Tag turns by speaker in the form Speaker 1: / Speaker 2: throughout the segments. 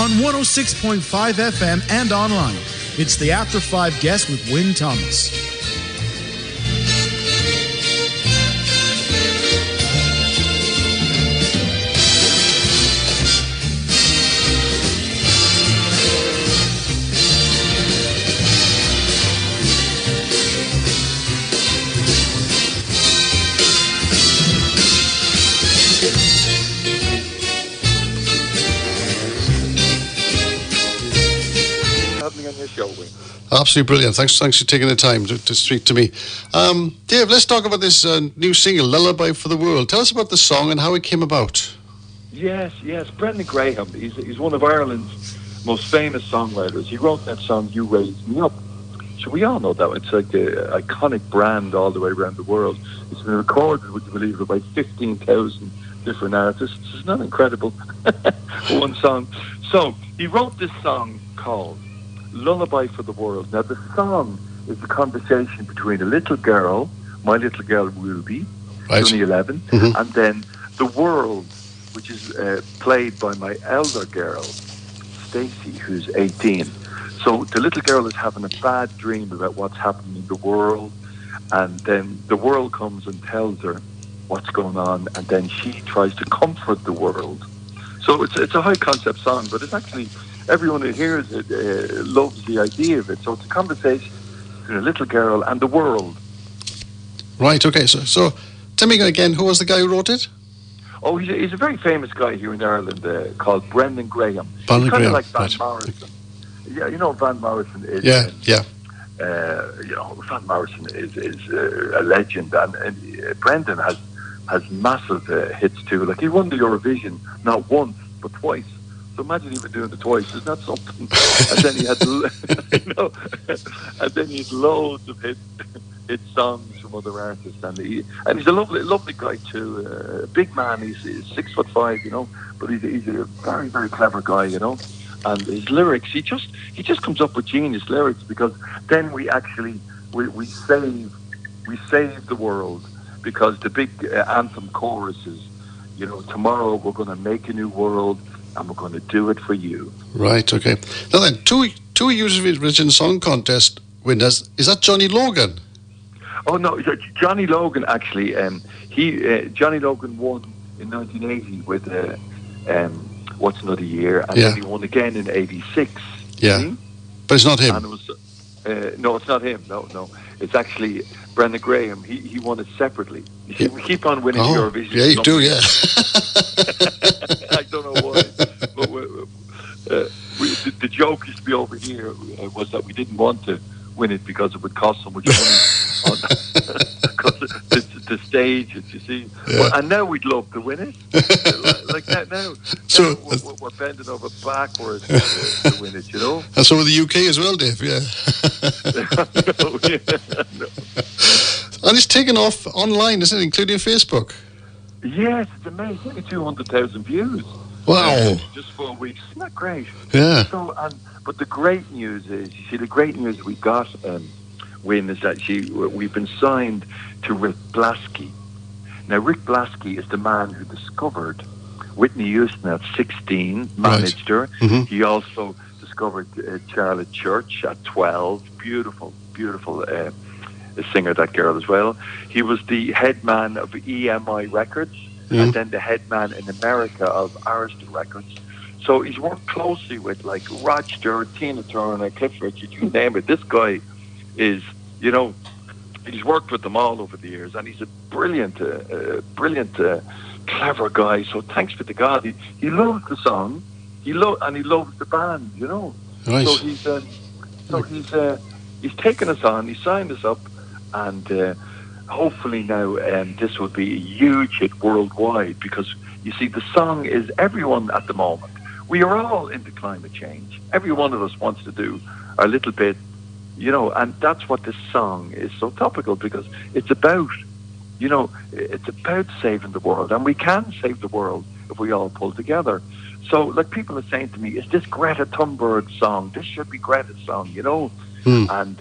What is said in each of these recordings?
Speaker 1: on 106.5 FM and online. It's the After 5 Guest with Wynne Thomas.
Speaker 2: Absolutely brilliant. Thanks for taking the time to speak to me. Dave, let's talk about this new single, Lullaby For The World. Tell us about the song and how it came about.
Speaker 3: Yes. Brendan Graham, he's one of Ireland's most famous songwriters. He wrote that song, You Raised Me Up. So we all know that. It's like the iconic brand all the way around the world. It's been recorded, would you believe it, by 15,000 different artists. Isn't that incredible? One song. So he wrote this song called Lullaby For The World. Now, the song is a conversation between a little girl, my little girl Ruby,
Speaker 2: right,
Speaker 3: only 11, and then the world, which is played by my elder girl, Stacey, who's 18. So the little girl is having a bad dream about what's happening in the world, and then the world comes and tells her what's going on, and then she tries to comfort the world. So it's a high concept song, but it's actually, everyone who hears it loves the idea of it. So it's a conversation between a little girl and the world.
Speaker 2: Right, okay. So tell me again, who was the guy who wrote it?
Speaker 3: Oh, he's a very famous guy here in Ireland called Brendan Graham.
Speaker 2: Brendan
Speaker 3: He's kind
Speaker 2: Graham,
Speaker 3: of like Van
Speaker 2: right.
Speaker 3: Morrison. Yeah, you know Van Morrison is...
Speaker 2: Yeah.
Speaker 3: Van Morrison is a legend, and Brendan has massive hits too. Like, he won the Eurovision not once, but twice. So imagine even doing it twice. Isn't that something? And then he had, and then he had loads of hit songs from other artists, and he's a lovely guy too. A big man. He's 6'5", but he's a very, very clever guy, And his lyrics, he just comes up with genius lyrics, because then we actually we save the world, because the big anthem chorus is, tomorrow we're going to make a new world, and we're going to do it for you.
Speaker 2: Right, okay. Now then, two Eurovision Song Contest winners. Is that Johnny Logan?
Speaker 3: Oh, no, Johnny Logan, actually, Johnny Logan won in 1980 with What's Another Year, and then he won again in 86.
Speaker 2: Yeah, but it's not him.
Speaker 3: And it was, no, it's not him, no. It's actually Brendan Graham. He won it separately. You see, we keep on winning Eurovision.
Speaker 2: Yeah, you do, yeah.
Speaker 3: I don't know why. But the joke used to be over here was that we didn't want to win it because it would cost so much money to stage it, you see.
Speaker 2: Yeah.
Speaker 3: Well, and now we'd love to win it. like that now.
Speaker 2: So
Speaker 3: we're bending over backwards to win it,
Speaker 2: And so with the UK as well, Dave, yeah.
Speaker 3: No.
Speaker 2: And it's taken off online, isn't it, including Facebook?
Speaker 3: Yes, it's amazing. 200,000 views.
Speaker 2: Wow.
Speaker 3: Just 4 weeks. Isn't that great?
Speaker 2: Yeah.
Speaker 3: So, but the great news is, the great news we got, Wynne, is that we've been signed to Rick Blasky. Now, Rick Blasky is the man who discovered Whitney Houston at 16, managed her.
Speaker 2: Mm-hmm.
Speaker 3: He also discovered Charlotte Church at 12. Beautiful singer, that girl as well. He was the head man of EMI Records, and then the head man in America of Arista Records. So he's worked closely with, like, Rod Stewart, Tina Turner, Cliff Richard, you name it. This guy is, he's worked with them all over the years, and he's a brilliant, clever guy. So thanks be to God. He loves the song, and he loves the band,
Speaker 2: Right.
Speaker 3: So he's taken us on, he signed us up, and hopefully now this will be a huge hit worldwide, because you see, the song is, everyone at the moment, we are all into climate change. Every one of us wants to do our little bit, and that's what this song is so topical, because it's about, it's about saving the world, and we can save the world if we all pull together. So, like, people are saying to me, is this Greta Thunberg song? This should be Greta's song, And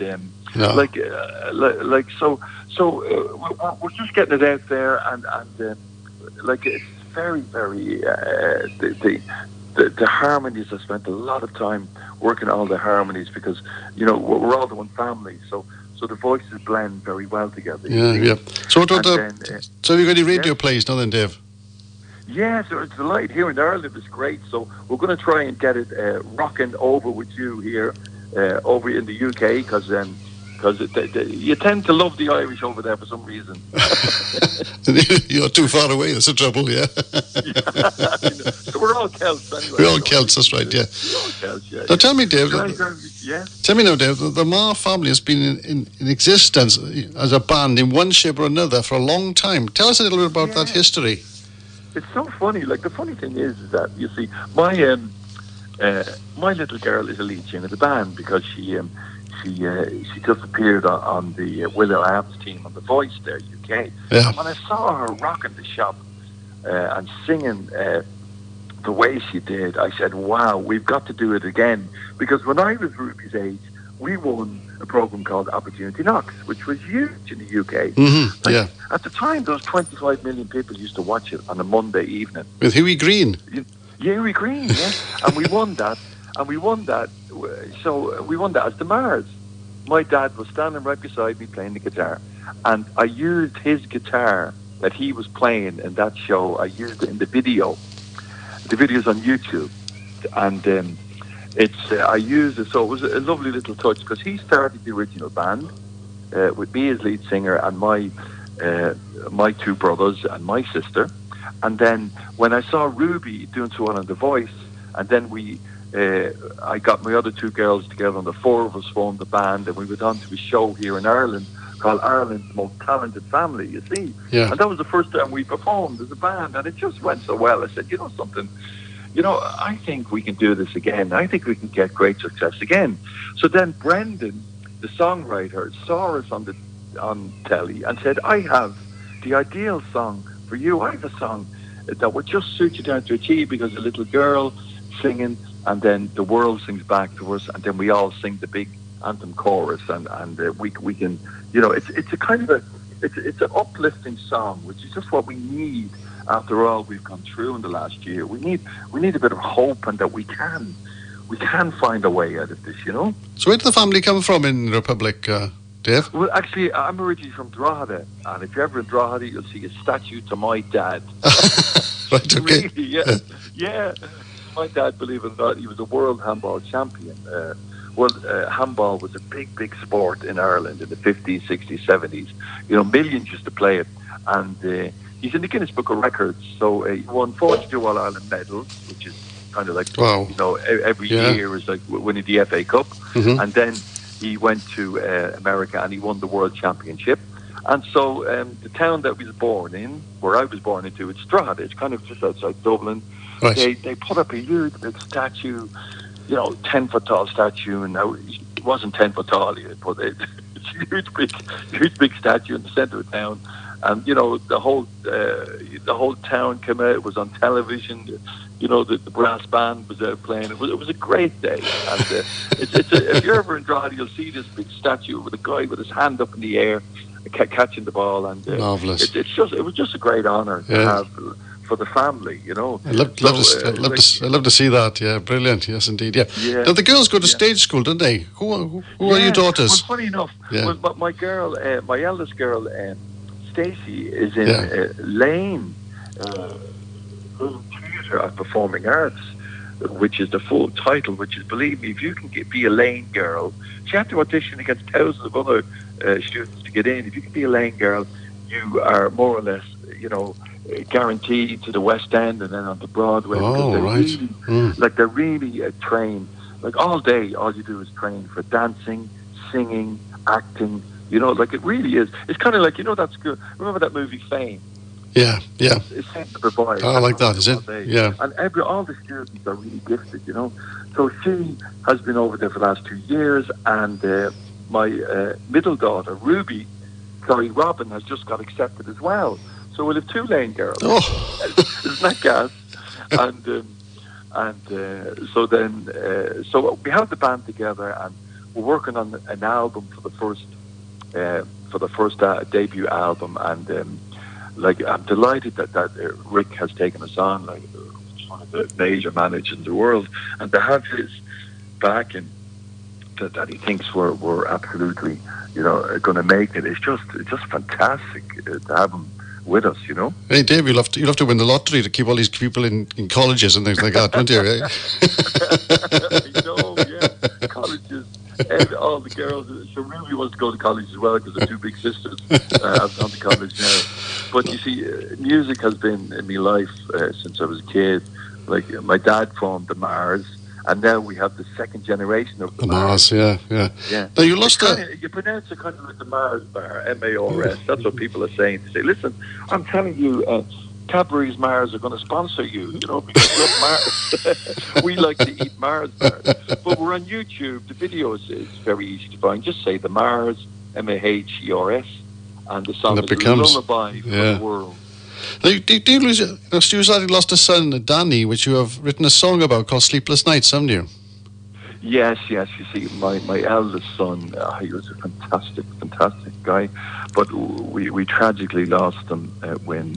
Speaker 3: we're just getting it out there, and like, it's very, very the harmonies. I spent a lot of time working all the harmonies because we're all the one family, so the voices blend very well together.
Speaker 2: Yeah. So so have you got any radio plays now then, Dave?
Speaker 3: Yeah, so it's a delight here in Ireland. It's great. So we're going to try and get it rocking over with you here over in the UK because you tend to love the Irish over there for some reason.
Speaker 2: You're too far away. That's the trouble. Yeah.
Speaker 3: So we're all Celts anyway.
Speaker 2: We're all Celts. That's right. Yeah.
Speaker 3: We're all Celts. Yeah.
Speaker 2: Now tell me, Dave.
Speaker 3: Yeah.
Speaker 2: Tell me now, Dave. The Maher family has been in existence as a band in one shape or another for a long time. Tell us a little bit about that history.
Speaker 3: It's so funny. Like the funny thing is that you see, my little girl is a lead singer of the band because she just appeared on the Willow Arms team on The Voice there, UK.
Speaker 2: Yeah.
Speaker 3: And when I saw her rocking the shop and singing the way she did, I said, wow, we've got to do it again. Because when I was Ruby's age, we won a program called Opportunity Knocks, which was huge in the UK.
Speaker 2: Mm-hmm.
Speaker 3: At the time, those 25 million people used to watch it on a Monday evening.
Speaker 2: With Huey Green.
Speaker 3: Huey Green, yeah. And we won that. So we won that as the Mahers. My dad was standing right beside me playing the guitar. And I used his guitar that he was playing in that show. I used it in the video. The video's on YouTube. And I used it, so it was a lovely little touch because he started the original band with me as lead singer and my two brothers and my sister. And then when I saw Ruby doing so well on The Voice, and then I got my other two girls together, and the four of us formed the band, and we went on to a show here in Ireland called Ireland's Most Talented Family, you see.
Speaker 2: Yeah.
Speaker 3: And that was the first time we performed as a band, and it just went so well. I said, you know something? I think we can do this again. I think we can get great success again. So then Brendan, the songwriter, saw us on telly and said, I have the ideal song for you. I have a song that would just suit you down to a T because a little girl singing, and then the world sings back to us, and then we all sing the big anthem chorus, and we can, it's a kind of it's an uplifting song, which is just what we need. After all we've gone through in the last year, we need a bit of hope, and that we can find a way out of this,
Speaker 2: So where did the family come from in the Republic, Dave?
Speaker 3: Well, actually, I'm originally from Drogheda, and if you're ever in Drogheda, you'll see a statue to my dad.
Speaker 2: Right, okay.
Speaker 3: Really, yeah. My dad, believe it or not, he was a world handball champion. Handball was a big sport in Ireland in the 50s, 60s, 70s. Millions used to play it, and he's in the Guinness Book of Records. So he won 42 All-Ireland medals, which is kind of like, every year is like winning the FA Cup.
Speaker 2: Mm-hmm.
Speaker 3: And then he went to America and he won the World Championship. And so the town that he was born in, where I was born into, it's Drogheda. It's kind of just outside Dublin.
Speaker 2: Right.
Speaker 3: They put up a huge big statue, 10-foot tall statue. And now it wasn't 10 foot tall yet, but it's a huge big statue in the centre of town. And the whole town came out. It was on television. The brass band was out playing. It was a great day. And if you're ever in Drogheda, you'll see this big statue with a guy with his hand up in the air, catching the ball. And
Speaker 2: marvelous.
Speaker 3: It was just a great honour to have for the family.
Speaker 2: I'd love to see that. Yeah, brilliant. Yes, indeed. Yeah. Now the girls go to stage school, don't they? Who are your daughters?
Speaker 3: Well, funny enough, my girl, my eldest girl, Stacey, is in Lane Theatre at Performing Arts, which is the full title. Which is, believe me, if you can be a Lane girl, she had to audition against thousands of other students to get in. If you can be a Lane girl, you are more or less, guaranteed to the West End and then on to Broadway.
Speaker 2: Oh, right.
Speaker 3: They're really trained. Like all day, all you do is train for dancing, singing, acting. It really is. It's kind of like, that's good. Remember that movie Fame?
Speaker 2: Yeah.
Speaker 3: It's the boy.
Speaker 2: I like that, is it? Yeah.
Speaker 3: And all the students are really gifted, So she has been over there for the last 2 years, and my middle daughter, Robin, has just got accepted as well. So we'll have 2 Lane girls.
Speaker 2: Oh.
Speaker 3: Isn't that gas? So we have the band together, and we're working on an album for the first debut album, and I'm delighted that Rick has taken us on. one of the major managers in the world, and to have his backing that he thinks we're absolutely, going to make it. It's just fantastic to have him with us,
Speaker 2: Hey, Dave, you'll have to win the lottery to keep all these people in colleges and things like that, don't you? Right?
Speaker 3: Yeah, colleges. And all the girls, so Ruby wants to go to college as well because they're two big sisters have gone to college now. But you see, music has been in my life since I was a kid. Like my dad formed the Mahers, and now we have the second generation of the Mahers.
Speaker 2: Yeah. Now you lost
Speaker 3: you pronounce it kind of like the Mars bar, M-A-R-S. That's what people are saying. They say, listen, I'm telling you, Cadbury's Mars are going to sponsor you, because look, Mars. We like to eat Mars bars. But we're on YouTube. The video is very easy to find. Just say the Mars, M-A-H-E-R-S, and the song is Lullaby For The World.
Speaker 2: Now, Stu Sadie lost a son, Danny, which you have written a song about called Sleepless Nights, haven't you?
Speaker 3: Yes. You see, my eldest son, he was a fantastic guy, but we tragically lost him when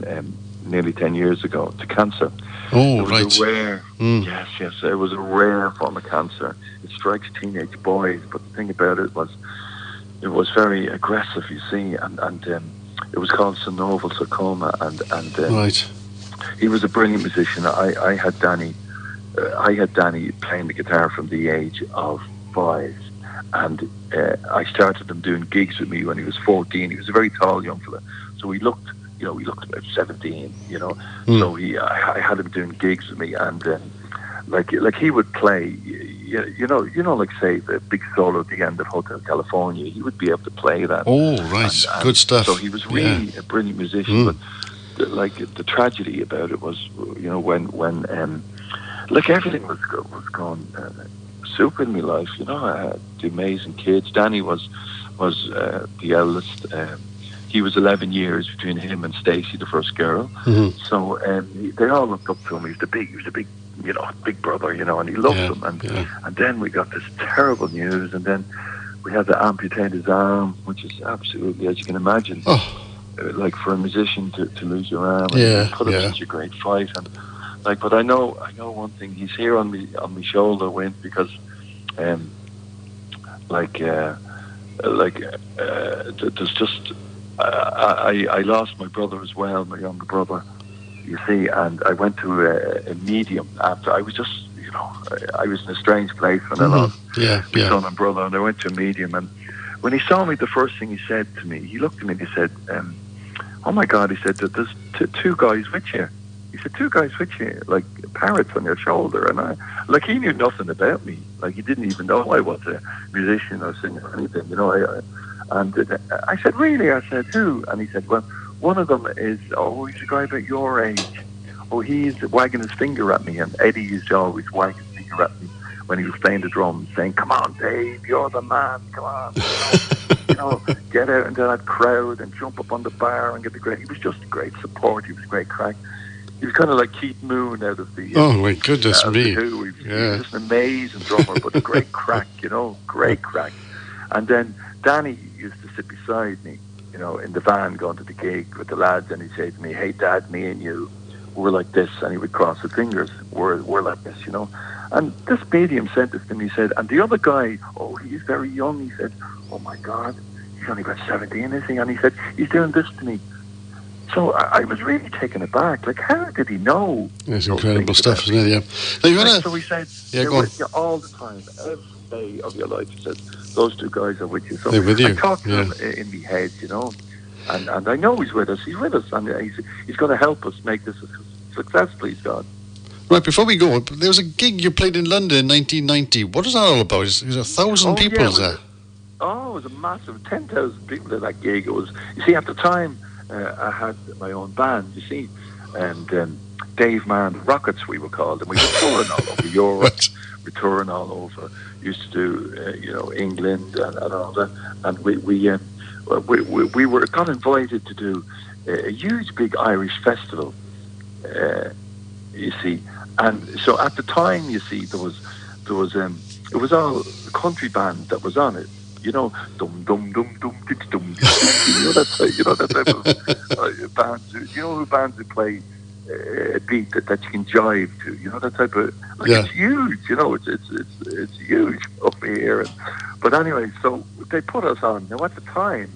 Speaker 3: nearly 10 years ago to cancer.
Speaker 2: Oh,
Speaker 3: it was a rare, yes, it was a rare form of cancer. It strikes teenage boys, but the thing about it was very aggressive, you see, and it was called synovial sarcoma, and
Speaker 2: right.
Speaker 3: He was a brilliant musician. I had Danny playing the guitar from the age of 5, and I started him doing gigs with me when he was 14. He was a very tall young fella, so he looked about 17. So I had him doing gigs with me, and like he would play, like say the big solo at the end of Hotel California. He would be able to play that.
Speaker 2: Oh, right, and good stuff.
Speaker 3: So he was really a brilliant musician, but the tragedy about it was, when like everything was going super in my life. I had the amazing kids. Danny was the eldest. He was 11 years between him and Stacey, the first girl.
Speaker 2: Mm-hmm.
Speaker 3: So they all looked up to him. He was the big, big brother, and he loved them. And then we got this terrible news, and then we had to amputate his arm, which is absolutely, as you can imagine, like for a musician to lose your arm and put up such a great fight. And but I know one thing. He's here on my shoulder, because there's just. I lost my brother as well, my younger brother, you see, and I went to a medium after. I was just, I was in a strange place when I lost my son and brother, and I went to a medium, and when he saw me, the first thing he said to me, he looked at me and he said, oh my God, he said, there's two guys with you. He said, 2 guys with you, like parrots on your shoulder. And he knew nothing about me. Like, he didn't even know I was a musician or singer or anything, And I said, really? I said, who? And he said, well, one of them is, he's a guy about your age. He's wagging his finger at me. And Eddie used to always wag his finger at me when he was playing the drums, saying, come on, Dave, you're the man, come on. Get out into that crowd and jump up on the bar and get the great. He was just great support. He was great crack. He was kind of like Keith Moon out of the...
Speaker 2: oh, my goodness me.
Speaker 3: He was just an amazing drummer, but a great crack, great crack. And then Danny used to sit beside me, in the van going to the gig with the lads, and he'd say to me, hey, Dad, me and you, we're like this, and he would cross his fingers, we're like this, And this medium said this to me, he said, and the other guy, he's very young, he said, oh my God, he's only about 17, is he? And he said, he's doing this to me. So I was really taken aback. Like, how did he know?
Speaker 2: It's incredible stuff, isn't it? Yeah.
Speaker 3: So he said,
Speaker 2: they're with
Speaker 3: you all the time, every day of your life. He said, those 2 guys are with you. So
Speaker 2: they're with you.
Speaker 3: I talked to him in my head, and I know he's with us. He's with us, and he's going to help us make this a success, please God.
Speaker 2: Right, before we go, there was a gig you played in London in 1990. What was that all about? Is 1,000 people there?
Speaker 3: It was a massive 10,000 people at that gig. It was, you see, at the time, I had my own band, you see, and Dave Marr and the Rockets, we were called, and we were touring all over Europe.
Speaker 2: Right.
Speaker 3: We were touring all over. Used to do, England and all that, and we got invited to do a huge, big Irish festival. You see, and so at the time, you see, there was it was all a country band that was on it. Dum dum dum dum dum dum. That type of bands. Who bands who play beat that you can jive to. You know, that type of it's huge. You know, it's huge up here. But anyway, so they put us on. Now at the time,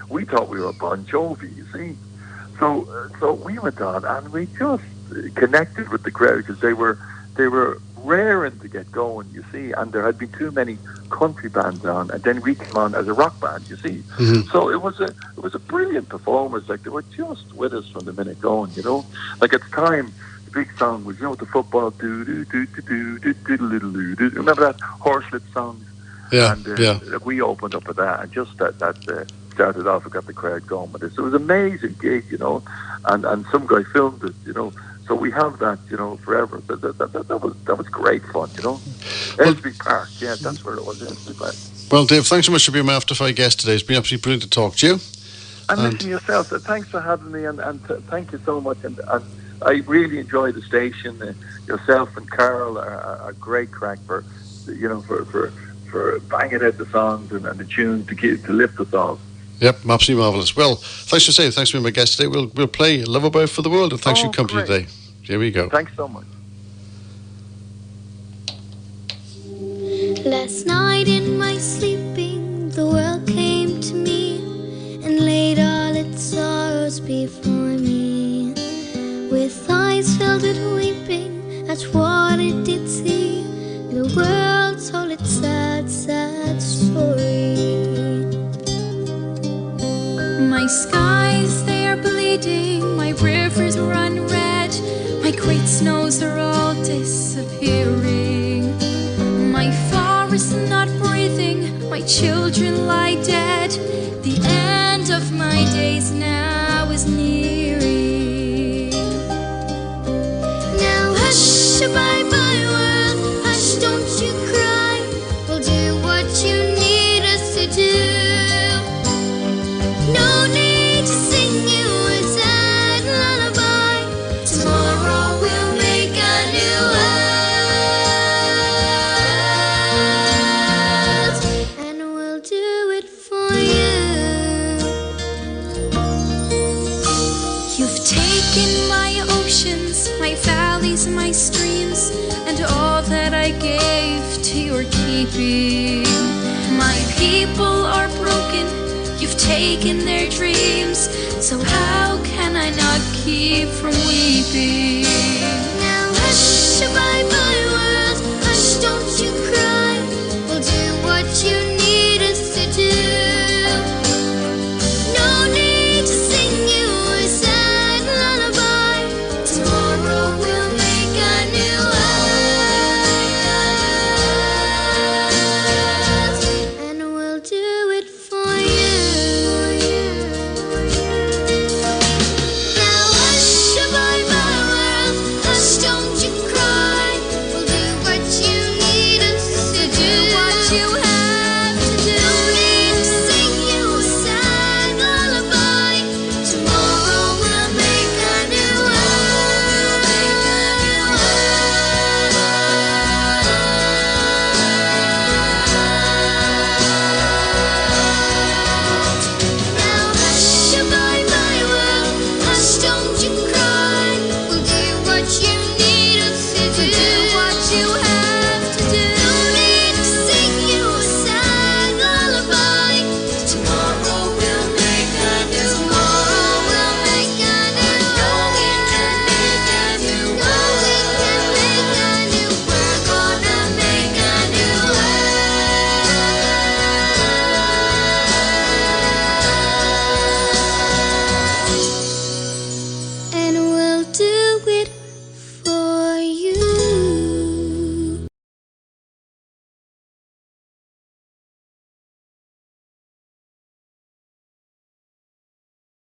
Speaker 3: we thought we were Bon Jovi. You see, so we went on and we just connected with the crowd because they were raring to get going, you see, and there had been too many country bands on, and then we came on as a rock band, you see.
Speaker 2: Mm-hmm.
Speaker 3: So it was a brilliant performance. Like, they were just with us from the minute going, you know. Like at the time, the big song was, you know, the football do do do do do do do do do. Remember that horselet song?
Speaker 2: Yeah,
Speaker 3: and we opened up with that, and just that started off and got the crowd going with it. So it was an amazing gig, you know, and some guy filmed it, you know. So we have that, you know, forever. That was great fun, you know. Ellesby Park, yeah, that's where it was, Ellesby Park.
Speaker 2: Well, Dave, thanks so much for being my After Five guest today. It's been absolutely brilliant to talk to you.
Speaker 3: And listen yourself, thanks for having me, and thank you so much. And I really enjoy the station. Yourself and Carl are great crack for, you know, for banging out the songs and the tunes to lift us all.
Speaker 2: Yep, absolutely marvellous. Well, thanks for saying, thanks for being my guest today. We'll play Lullaby For The World, and thanks for your company today. Here we go.
Speaker 3: Thanks so much.
Speaker 4: Last night in my sleeping, the world came to me and laid all its sorrows before me. With eyes filled with weeping at what it did see, the world told its sad, sad story.
Speaker 5: My skies, they are bleeding, my rivers run red, my great snows are all disappearing. My forest not breathing, my children lie dead, the end of my days now is nearing.
Speaker 4: Now hush, bye-bye world, hush, don't you cry, we'll do what you need us to do. No need to sing you a sad lullaby. Tomorrow we'll make a new world, and we'll do it for you.
Speaker 5: You've taken my oceans, my valleys, my streams, and all that I gave to your keeping. My people are broken, you've taken their dreams, so how can I not keep from weeping?
Speaker 4: Now hush, bye-bye.